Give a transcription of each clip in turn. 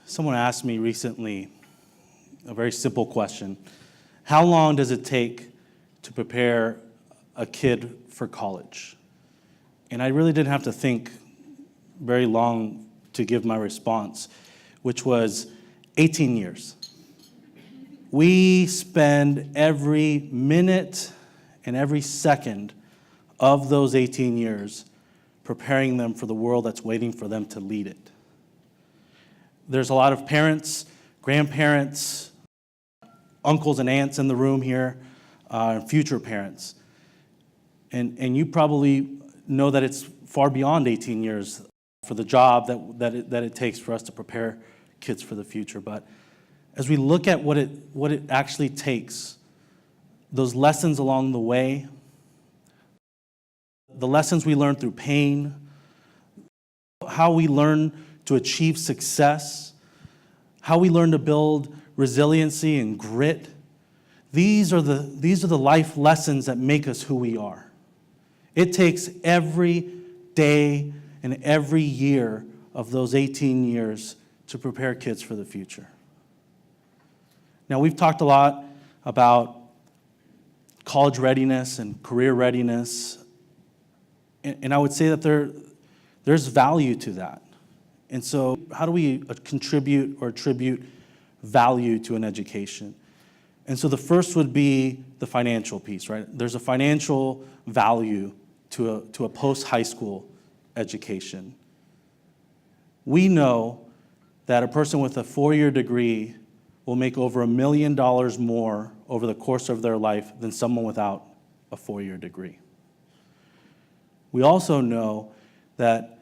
Someone asked me recently a very simple question. How long does it take to prepare a kid for college? And I really didn't have to think very long to give my response, which was 18 years. We spend every minute and every second of those 18 years preparing them for the world that's waiting for them to lead it. There's a lot of parents, grandparents, uncles and aunts in the room here, and future parents. And you probably know that it's far beyond 18 years for the job that it takes for us to prepare kids for the future. But as we look at what it actually takes, those lessons along the way, the lessons we learn through pain, how we learn to achieve success, how we learn to build resiliency and grit, these are the life lessons that make us who we are. It takes every day and every year of those 18 years to prepare kids for the future. Now, we've talked a lot about college readiness and career readiness, and I would say that there's value to that. And so how do we contribute or attribute value to an education? And so the first would be the financial piece, right? There's a financial value to a post-high school education. We know that a person with a 4-year degree will make over $1 million more over the course of their life than someone without a 4-year degree. We also know that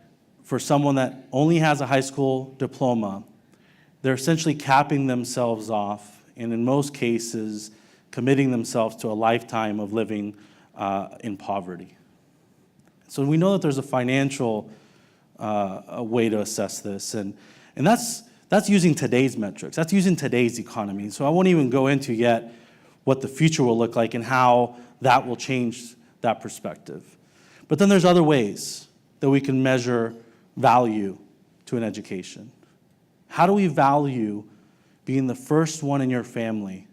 for someone that only has a high school diploma, they're essentially capping themselves off, and in most cases, committing themselves to a lifetime of living in poverty. So we know that there's a financial way to assess this, and that's using today's metrics. That's using today's economy. So I won't even go into yet what the future will look like and how that will change that perspective. But then there's other ways that we can measure value to an education. How do we value being the first one in your family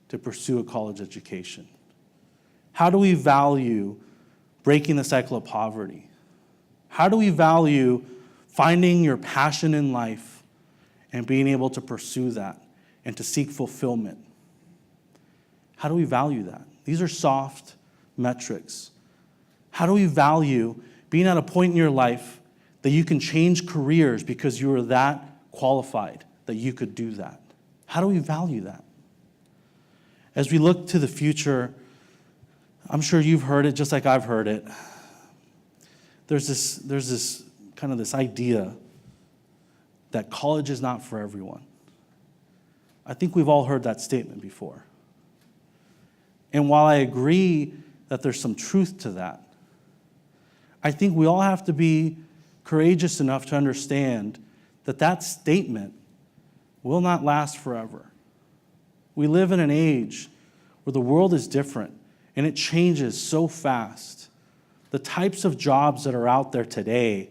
to pursue a college education? How do we value breaking the cycle of poverty? How do we value finding your passion in life and being able to pursue that and to seek fulfillment? How do we value that? These are soft metrics. How do we value being at a point in your life that you can change careers because you are that qualified, that you could do that? How do we value that? As we look to the future, I'm sure you've heard it just like I've heard it. There's this kind of this idea that college is not for everyone. I think we've all heard that statement before. And while I agree that there's some truth to that, I think we all have to be courageous enough to understand that that statement will not last forever. We live in an age where the world is different and it changes so fast. The types of jobs that are out there today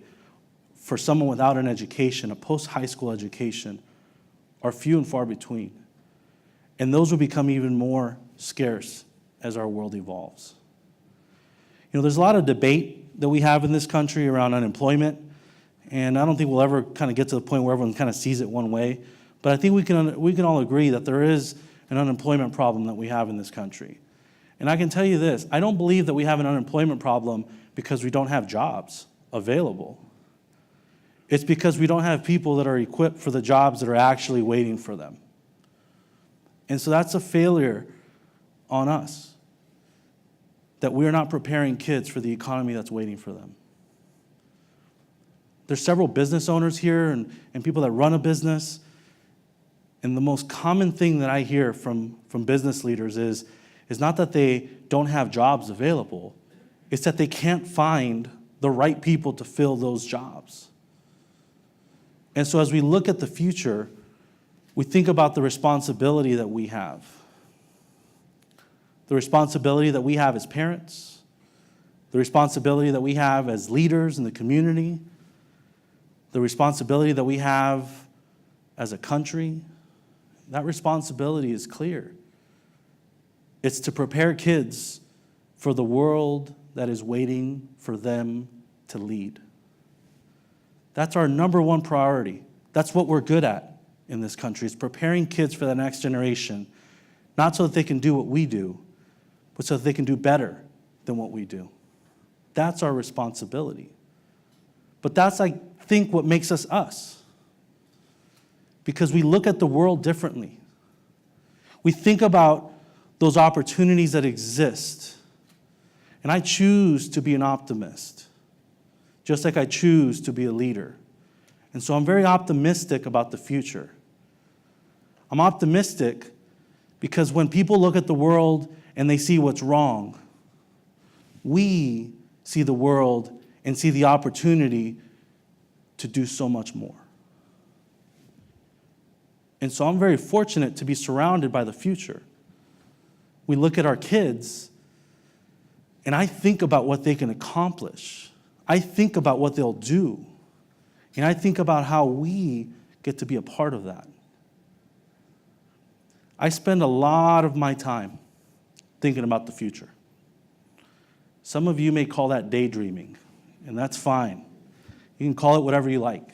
for someone without an education, a post-high school education, are few and far between. And those will become even more scarce as our world evolves. You know, there's a lot of debate that we have in this country around unemployment, and I don't think we'll ever kind of get to the point where everyone kind of sees it one way, but I think we can all agree that there is an unemployment problem that we have in this country. And I can tell you this, I don't believe that we have an unemployment problem because we don't have jobs available. It's because we don't have people that are equipped for the jobs that are actually waiting for them. And so that's a failure on us, that we're not preparing kids for the economy that's waiting for them. There's several business owners here and people that run a business, and the most common thing that I hear from business leaders is not that they don't have jobs available, it's that they can't find the right people to fill those jobs. And so as we look at the future, we think about the responsibility that we have. The responsibility that we have as parents, the responsibility that we have as leaders in the community, the responsibility that we have as a country, that responsibility is clear. It's to prepare kids for the world that is waiting for them to lead. That's our number one priority. That's what we're good at in this country, is preparing kids for the next generation, not so that they can do what we do, but so that they can do better than what we do. That's our responsibility. But that's, I think, what makes us us. Because we look at the world differently. We think about those opportunities that exist. And I choose to be an optimist, just like I choose to be a leader. And so I'm very optimistic about the future. I'm optimistic because when people look at the world and they see what's wrong, we see the world and see the opportunity to do so much more. And so I'm very fortunate to be surrounded by the future. We look at our kids, and I think about what they can accomplish. I think about what they'll do. And I think about how we get to be a part of that. I spend a lot of my time thinking about the future. Some of you may call that daydreaming, and that's fine. You can call it whatever you like.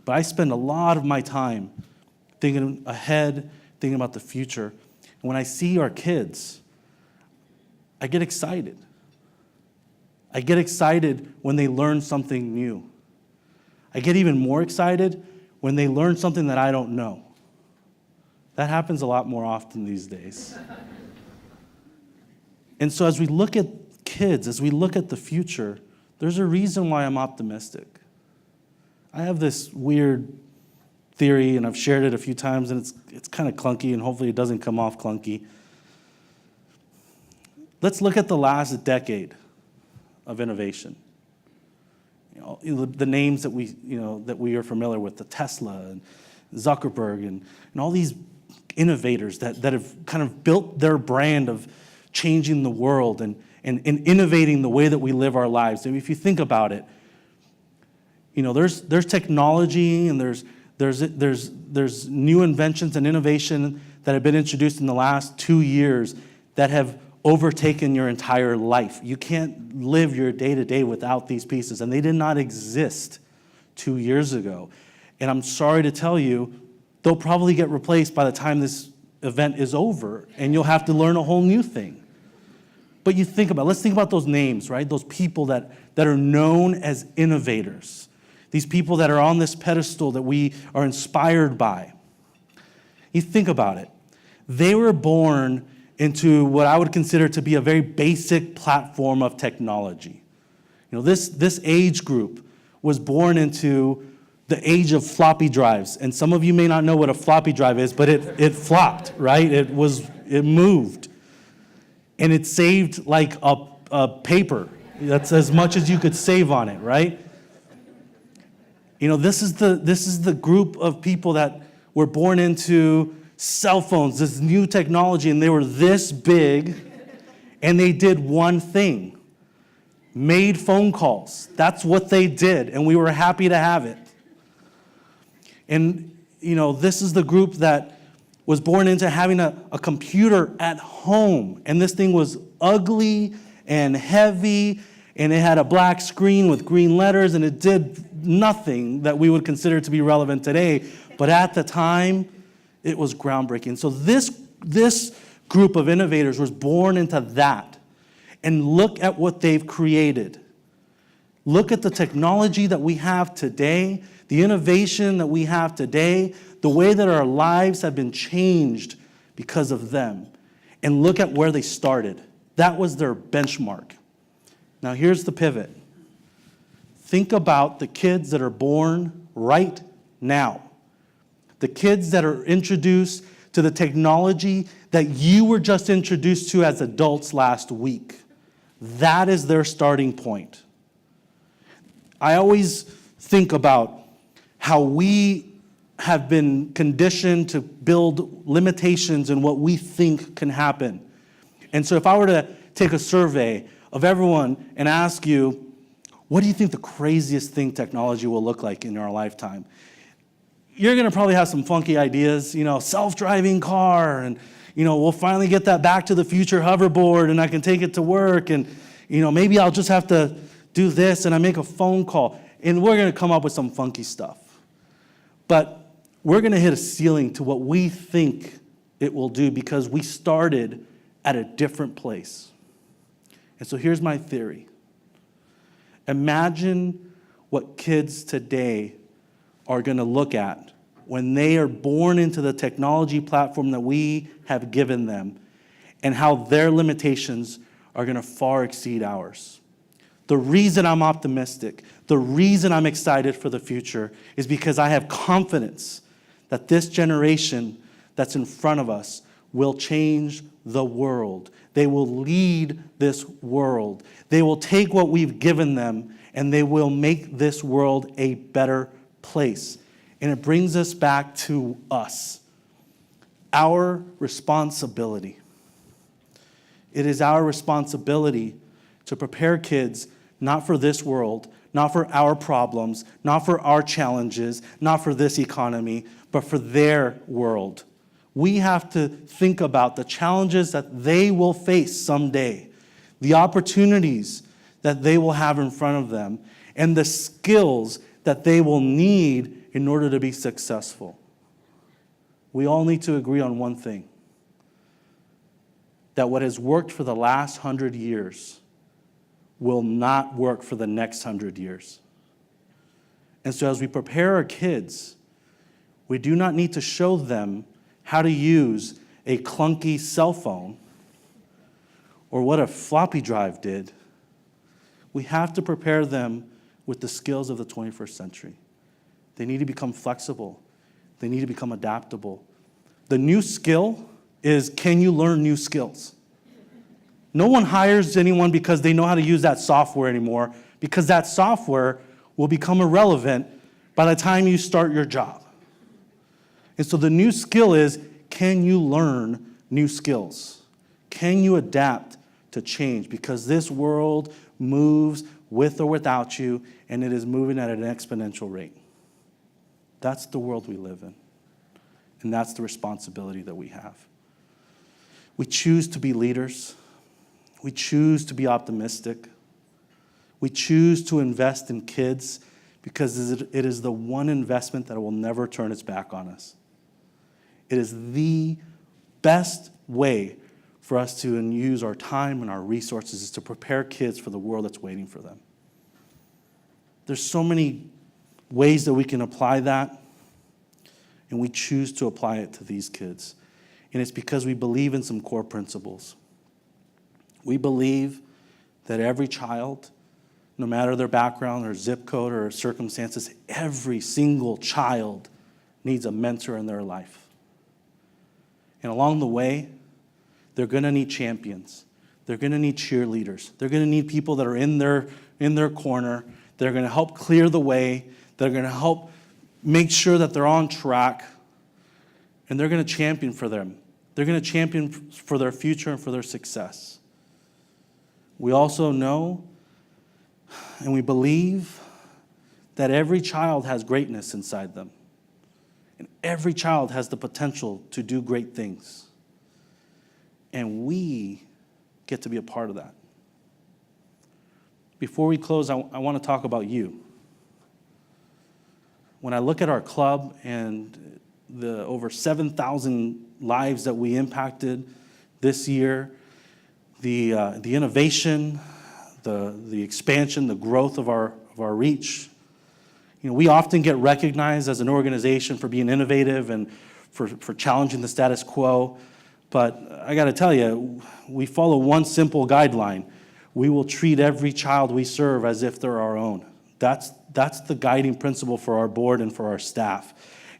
But I spend a lot of my time thinking ahead, thinking about the future. And when I see our kids, I get excited. I get excited when they learn something new. I get even more excited when they learn something that I don't know. That happens a lot more often these days. And so as we look at kids, as we look at the future, there's a reason why I'm optimistic. I have this weird theory, and I've shared it a few times, and it's kind of clunky, and hopefully it doesn't come off clunky. Let's look at the last decade of innovation. The names that we are familiar with, the Tesla and Zuckerberg and all these innovators that have kind of built their brand of changing the world and innovating the way that we live our lives. I mean, if you think about it, there's technology and there's new inventions and innovation that have been introduced in the last 2 years that have overtaken your entire life. You can't live your day-to-day without these pieces, and they did not exist 2 years ago. And I'm sorry to tell you, they'll probably get replaced by the time this event is over, and you'll have to learn a whole new thing. But let's think about those names, right? Those people that are known as innovators. These people that are on this pedestal that we are inspired by. You think about it. They were born into what I would consider to be a very basic platform of technology. This age group was born into the age of floppy drives. And some of you may not know what a floppy drive is, but it flopped, right? It moved. And it saved like a paper. That's as much as you could save on it, right? This is the group of people that were born into cell phones, this new technology, and they were this big, and they did one thing: made phone calls. That's what they did, and we were happy to have it. And, this is the group that was born into having a computer at home, and this thing was ugly and heavy, and it had a black screen with green letters, and it did nothing that we would consider to be relevant today. But at the time, it was groundbreaking. So this group of innovators was born into that. And look at what they've created. Look at the technology that we have today, the innovation that we have today, the way that our lives have been changed because of them. And look at where they started. That was their benchmark. Now here's the pivot. Think about the kids that are born right now. The kids that are introduced to the technology that you were just introduced to as adults last week. That is their starting point. I always think about how we have been conditioned to build limitations in what we think can happen. And so if I were to take a survey of everyone and ask you, what do you think the craziest thing technology will look like in our lifetime? you're going to probably have some funky ideas, self-driving car, and, we'll finally get that Back to the Future hoverboard, and I can take it to work, and, maybe I'll just have to do this, and I make a phone call, and we're going to come up with some funky stuff. But we're going to hit a ceiling to what we think it will do because we started at a different place. And so here's my theory. Imagine what kids today are going to look at when they are born into the technology platform that we have given them, and how their limitations are going to far exceed ours. The reason I'm optimistic, the reason I'm excited for the future is because I have confidence that this generation that's in front of us will change the world. They will lead this world. They will take what we've given them and they will make this world a better place. And it brings us back to us, our responsibility. It is our responsibility to prepare kids not for this world, not for our problems, not for our challenges, not for this economy, but for their world. We have to think about the challenges that they will face someday, the opportunities that they will have in front of them, and the skills that they will need in order to be successful. We all need to agree on one thing, that what has worked for the last 100 years will not work for the next 100 years. And so as we prepare our kids, we do not need to show them how to use a clunky cell phone or what a floppy drive did. We have to prepare them with the skills of the 21st century. They need to become flexible. They need to become adaptable. The new skill is, can you learn new skills? No one hires anyone because they know how to use that software anymore, because that software will become irrelevant by the time you start your job. And so the new skill is, can you learn new skills? Can you adapt to change? Because this world moves with or without you, and it is moving at an exponential rate. That's the world we live in. And that's the responsibility that we have. We choose to be leaders. We choose to be optimistic. We choose to invest in kids because it is the one investment that will never turn its back on us. It is the best way for us to use our time and our resources is to prepare kids for the world that's waiting for them. There's so many ways that we can apply that, and we choose to apply it to these kids. And it's because we believe in some core principles. We believe that every child, no matter their background or zip code or circumstances, every single child needs a mentor in their life. And along the way, they're going to need champions. They're going to need cheerleaders. They're going to need people that are in their corner. They're going to help clear the way. They're going to help make sure that they're on track. And they're going to champion for them. They're going to champion for their future and for their success. We also know and we believe that every child has greatness inside them. And every child has the potential to do great things. And we get to be a part of that. Before we close, I want to talk about you. When I look at our club and the over 7,000 lives that we impacted this year, the innovation, the expansion, the growth of our reach. We often get recognized as an organization for being innovative and for challenging the status quo. But I got to tell you, we follow one simple guideline. We will treat every child we serve as if they're our own. That's the guiding principle for our board and for our staff.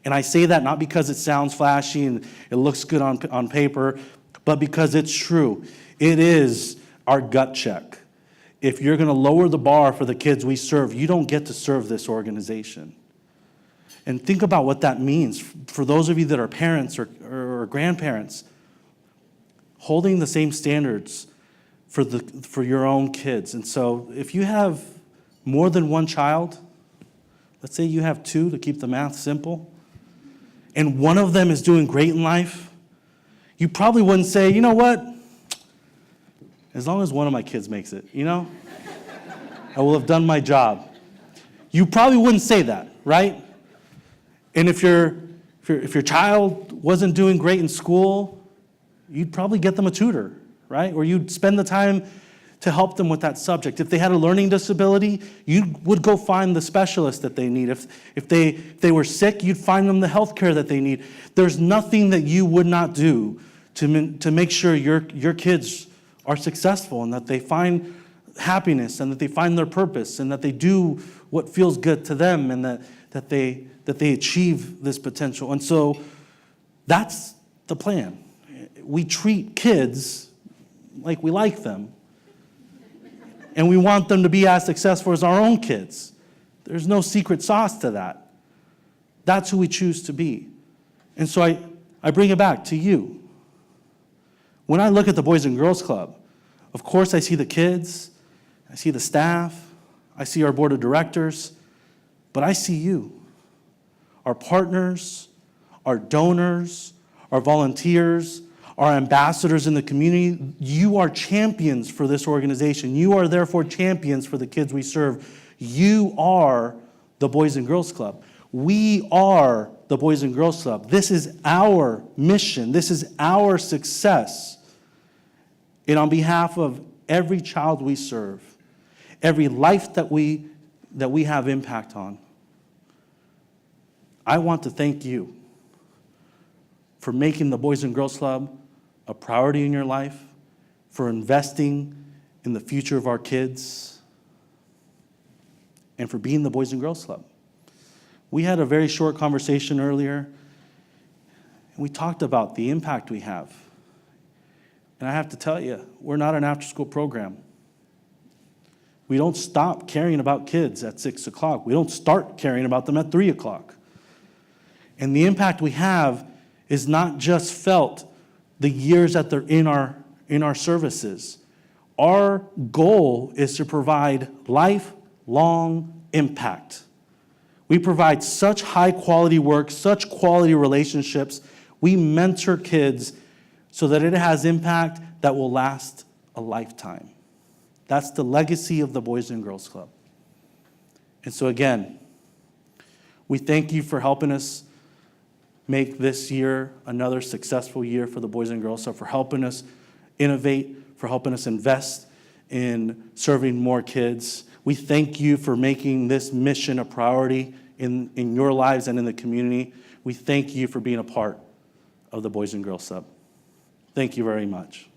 And I say that not because it sounds flashy and it looks good on paper, but because it's true. It is our gut check. If you're going to lower the bar for the kids we serve, you don't get to serve this organization. And think about what that means for those of you that are parents or grandparents. Holding the same standards for your own kids. And so if you have more than one child, let's say you have two to keep the math simple, and one of them is doing great in life, you probably wouldn't say, you know what? As long as one of my kids makes it, I will have done my job. You probably wouldn't say that, right? And if your child wasn't doing great in school, you'd probably get them a tutor, right? Or you'd spend the time to help them with that subject. If they had a learning disability, you would go find the specialist that they need. If they were sick, you'd find them the health care that they need. There's nothing that you would not do to make sure your kids are successful and that they find happiness and that they find their purpose and that they do what feels good to them and that they achieve this potential. And so that's the plan. We treat kids like we like them, and we want them to be as successful as our own kids. There's no secret sauce to that. That's who we choose to be. And so I bring it back to you. When I look at the Boys and Girls Club, of course I see the kids, I see the staff, I see our board of directors, but I see you, our partners, our donors, our volunteers, our ambassadors in the community. You are champions for this organization. You are therefore champions for the kids we serve. You are the Boys and Girls Club. We are the Boys and Girls Club. This is our mission. This is our success. And on behalf of every child we serve, every life that we have impact on, I want to thank you for making the Boys and Girls Club a priority in your life, for investing in the future of our kids, and for being the Boys and Girls Club. We had a very short conversation earlier, and we talked about the impact we have. And I have to tell you, we're not an after-school program. We don't stop caring about kids at 6 o'clock. We don't start caring about them at 3 o'clock. And the impact we have is not just felt the years that they're in our services. Our goal is to provide lifelong impact. We provide such high quality work, such quality relationships. We mentor kids so that it has impact that will last a lifetime. That's the legacy of the Boys and Girls Club. And so again, we thank you for helping us make this year another successful year for the Boys and Girls Club, for helping us innovate, for helping us invest in serving more kids. We thank you for making this mission a priority in your lives and in the community. We thank you for being a part of the Boys and Girls Club. Thank you very much.